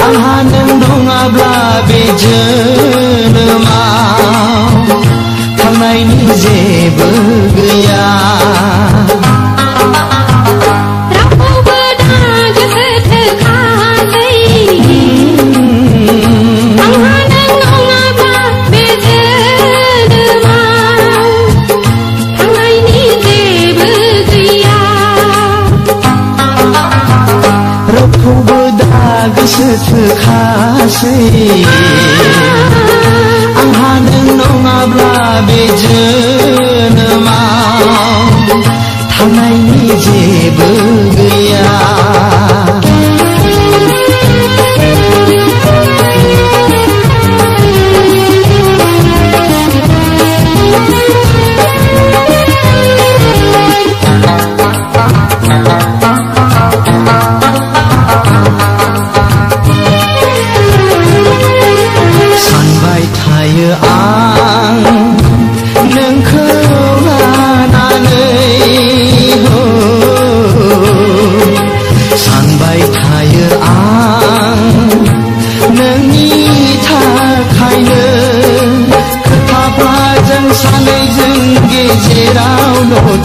आंहा नों नङाब्ला बे जोनोमाव थांनायनि जेबो गैया। गोसोथोखासै आंहा नों नङाब्ला बे जोनोमाव थांनायनि जेबो गैया।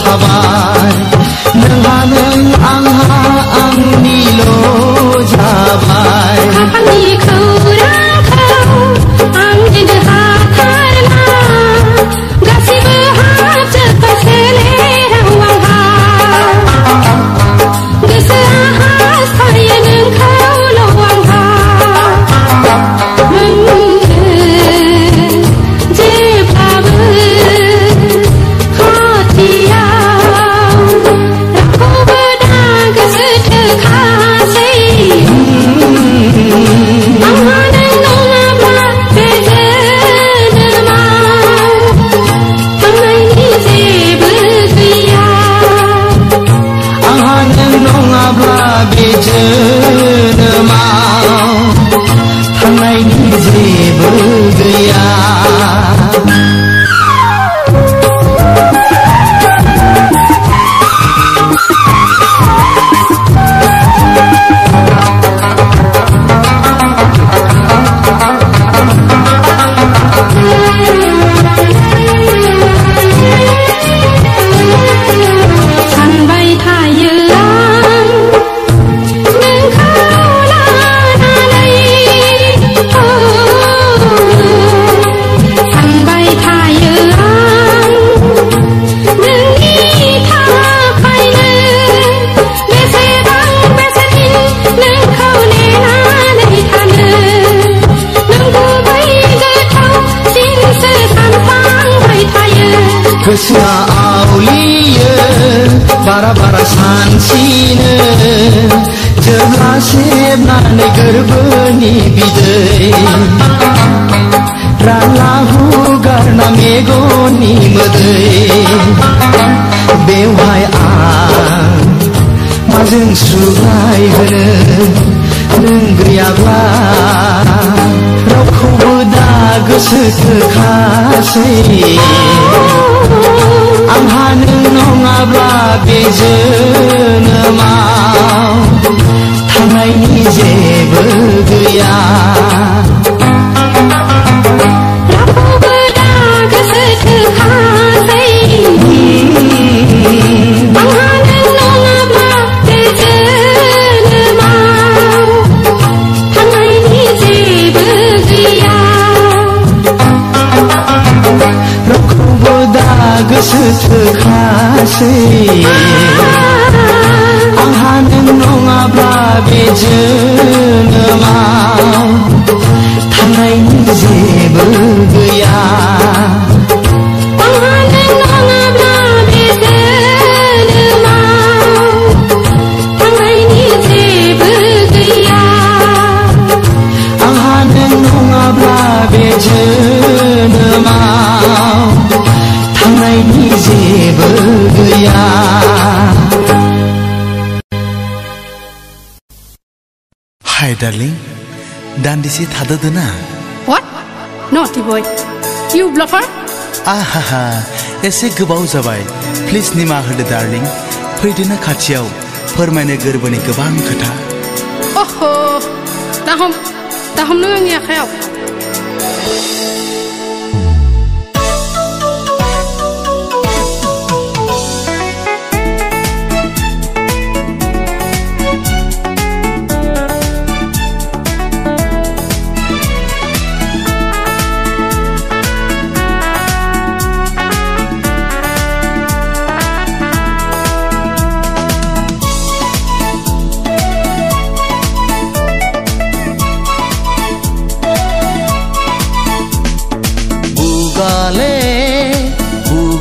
थाबाय नोंहा नों आंहा आंनिल' जाबाय। खाफालनि खौरांखौ आं दिनो हाथारला गासिबो हाबजोब्बाय सोलेराव आंहा गोसोआ हास्थायो नोंखौल' आंहा जेब्लाबो बे जोनोमाव थांनायनि जेबो गैया। गोसोआ आवलियो बारा बारा सानसिनो जेब्ला सेबनानै गोरबोनि बिदै रानला हुगारना मेगननि मोदै बेवहाय आं माजों सुग्लाय होनो नों गैयाब्ला रावखौबो दा गोसोथोखासै आंहा नों नङाब्ला बे जोनोमाव थांनायनि जेबो गैया। रावखौबो दा गोसोथोखासै आंहा नों नङाब्ला बे जोनोमाव थांनायनि जेबो गैया। रावखौबो दा गोसोथोखासै आंहा नों नङाब्ला बे जोनोमाव थांनायनि जेबो गैया। आंहा नों नङाब्ला बे जोनोमाव थांनायनि जेबो गैया। आंहा नों नङाब्ला बे जोनोमाव थांनायनि जेबो गैया। हाय डार्लिं दान्दिसे थाद'दो ना। What? Naughty boy. You bluffer? आहा एसे गोबाव जाबाय प्लिज निमाहा होदो डार्लिं फैदोना खाथियाव फोरमायनो गोरबोनि गोबां खोथा। โหตาหอมเรื่องเงี้ยแค่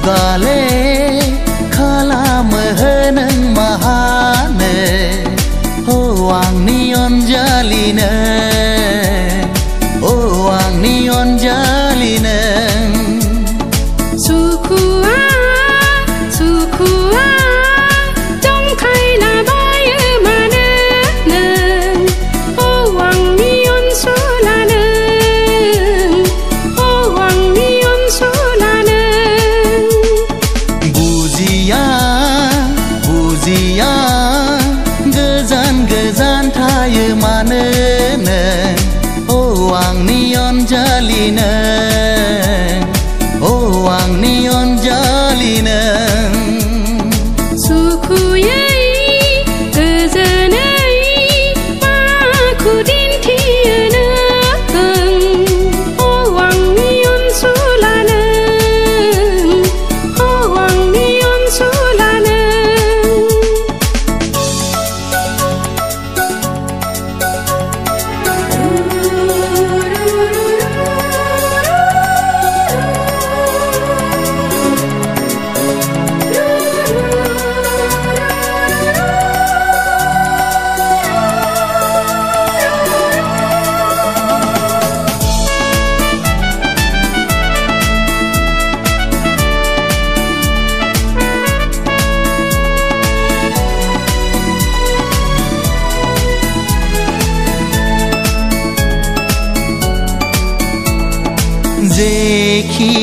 Bugale kalam heneng mahane Hoang nion jaline Hoang nion jaline Sukua Trong khai na bay mà nâng Hoang nion su la nâng Hoang nion su la Buzia Gezan thaya mana Hoang nion jaline Hoang nion jaline Sukuyai Gezanai Maku din tiana Hoang nion su la nâng Hoang nion su la Zeki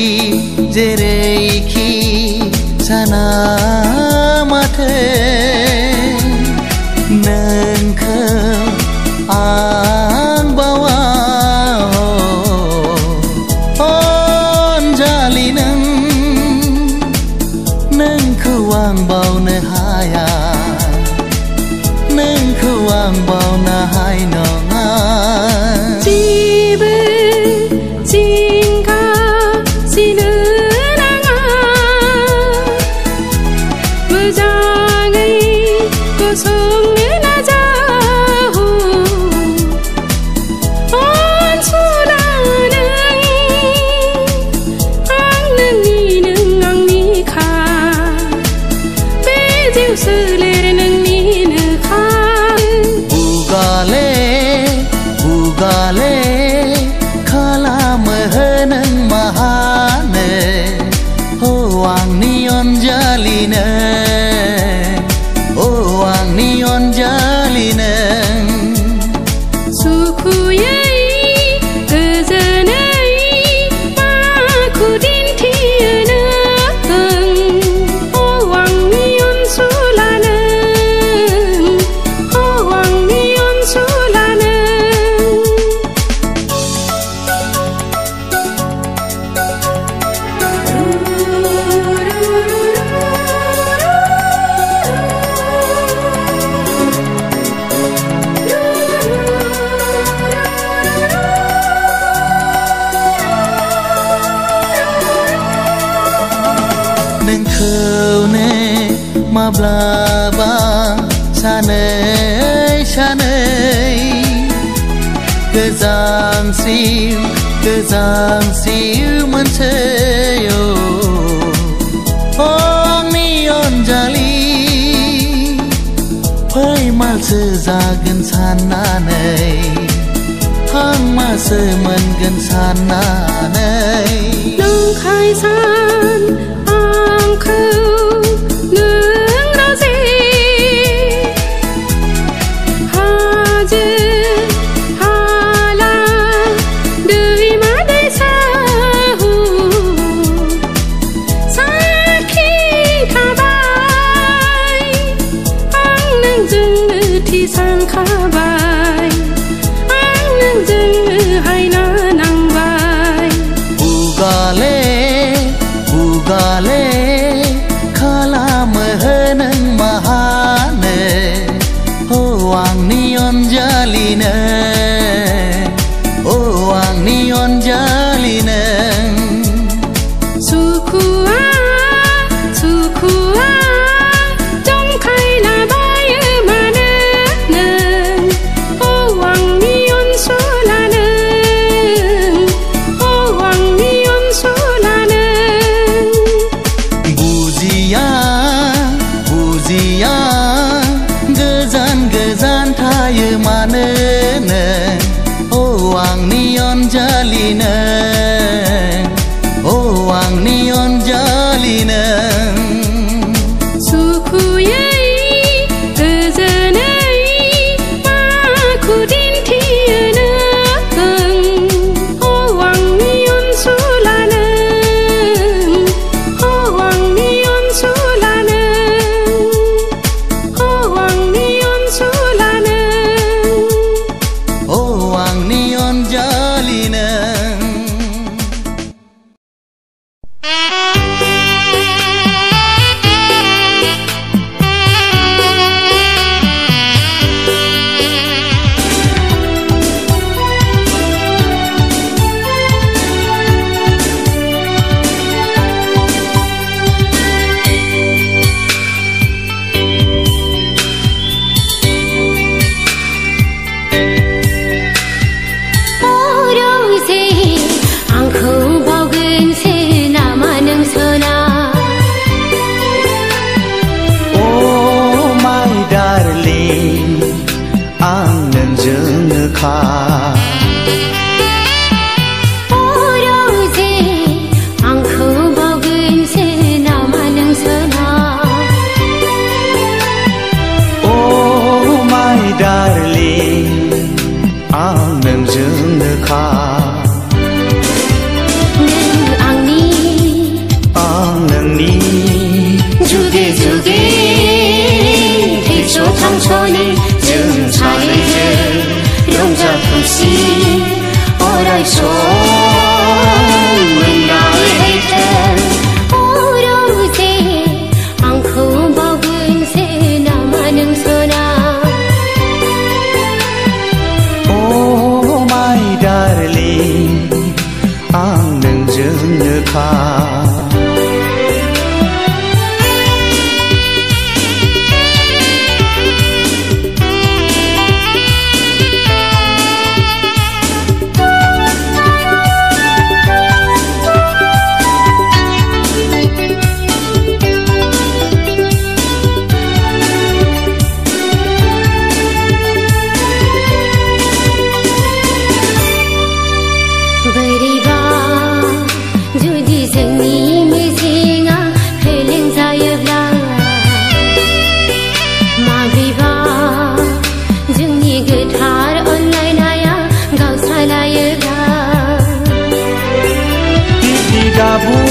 Zereiki Sana mate Nengkau Ang bawa On jali neng Nengkau ang bau nehaya Nengkau ang bau nahai nonga Bugale kalam heneng mahane Hoang nion jaline Hoang nion jaline Sukuyai Gezanai Maku din tiana Hoang nion su la nâng Hoang nion su la Neng khâu ne ma bla ba sanei Gezang siu menceyo Hoang nion jali Pai mal sezagen sananei Hang ma semen gen sananei Nung khai san Ang khâu Nung ra dê Ha dê Ha la Đời má đầy xa hù Sa khi khá bài Ang nâng dưng thì sang khá bài Anjali नों ओ आंनि अनजालि नों सुखुआ सुखुआ जंखायलाबायो मानो नों औ आंनि अनसुला नों औ आंनि अनसुला नों बुजिया बुजिया गोजान गोजान थायो मानो नों औ आंनि अनजालि नों औ आंनि अनजालि नों सुखुयै गोजोनै माखौ दिन्थियो नों औ आंनि अनसुला नों औ आंनि अनसुला नों औ आंनि अनसुला नों औ आंनि अनजालि नों रोजे आंखौ बावगोनसो नामा नों सना Oh my darling आं नोंजोंनोखा रोजे आंखौ बावगोनसो नामा नों सना Oh my darling आं नोंजोंनोखा नों आंनि आं नोंनि जुगे जुगे थैस' थांस'नि जों सानैजों रंजा खुसि अराय सम मोनलायथों रोजे आंखौ बावगोनसो नामा नों सना Oh my darling आं नोंजोंनोखा बोरैबा जुदि जोंनि मिजिंआ फेलें जायोब्ला माबेबा जोंनि गोथार अनलायनाया गावस्रालायोब्ला बिदि दाबुं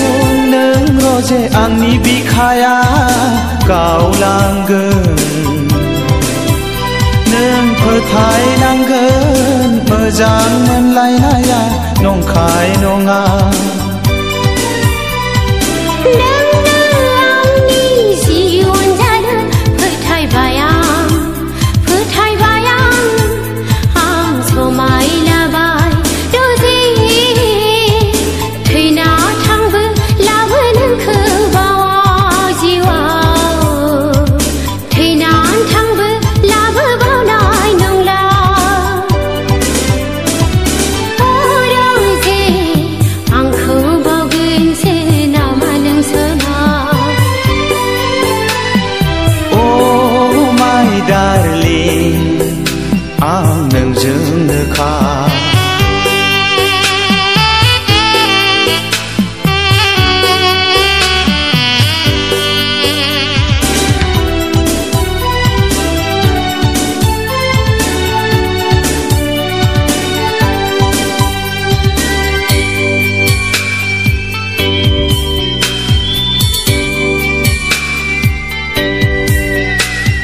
नों रजे आंनि बिखाया गावलांगोन नों फोथायनांगोन मोजां मोनलायनाया नंखाय नङा नोंनो आंनि जिउन जानो फोथायबाय आं समायलाबाय रोजे थैना थांबो लाबो नोंखौ बावा जिउआव थैना थांबो लाबो बावनाय नंला रोजे आंखौ बावगोनसो नामा नों सना Oh my darling आं नोंजोंनोखा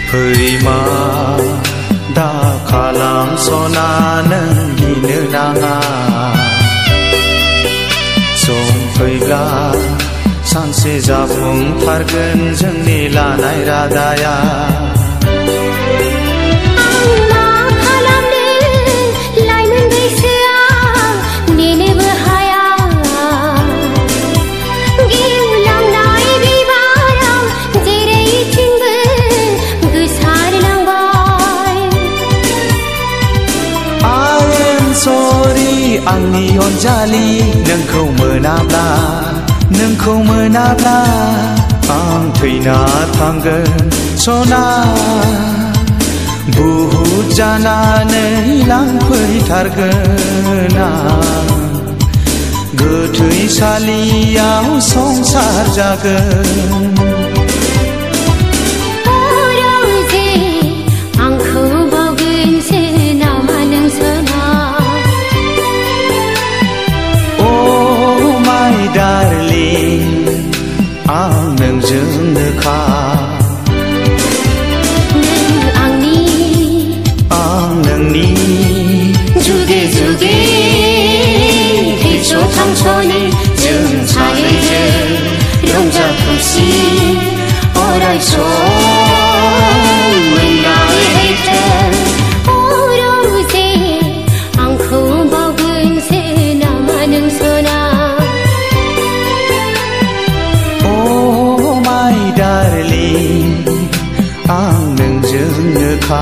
फैमा दा खालामसना नों गिनो नाङा सम फैब्ला सानसे जाफुंथारगोन जोंनि लानाय रादाया आं मा आंनि अनजालि नोंखौ मोनाब्ला आं थैना थांगोन सना बुहुत जानानै लांफैथारगोन आं गोथैसालियाव संसार जागोन Darling, आं नोंजोंनोखा आं नोंनि जुगे जुगे थैस' थांस'नि जों सानैजों रंजा खुसि अराय सम मोनलायथों अरजे आंखौ बावगोनसो नामा नों सना Darling, आं नोंजोंनोखा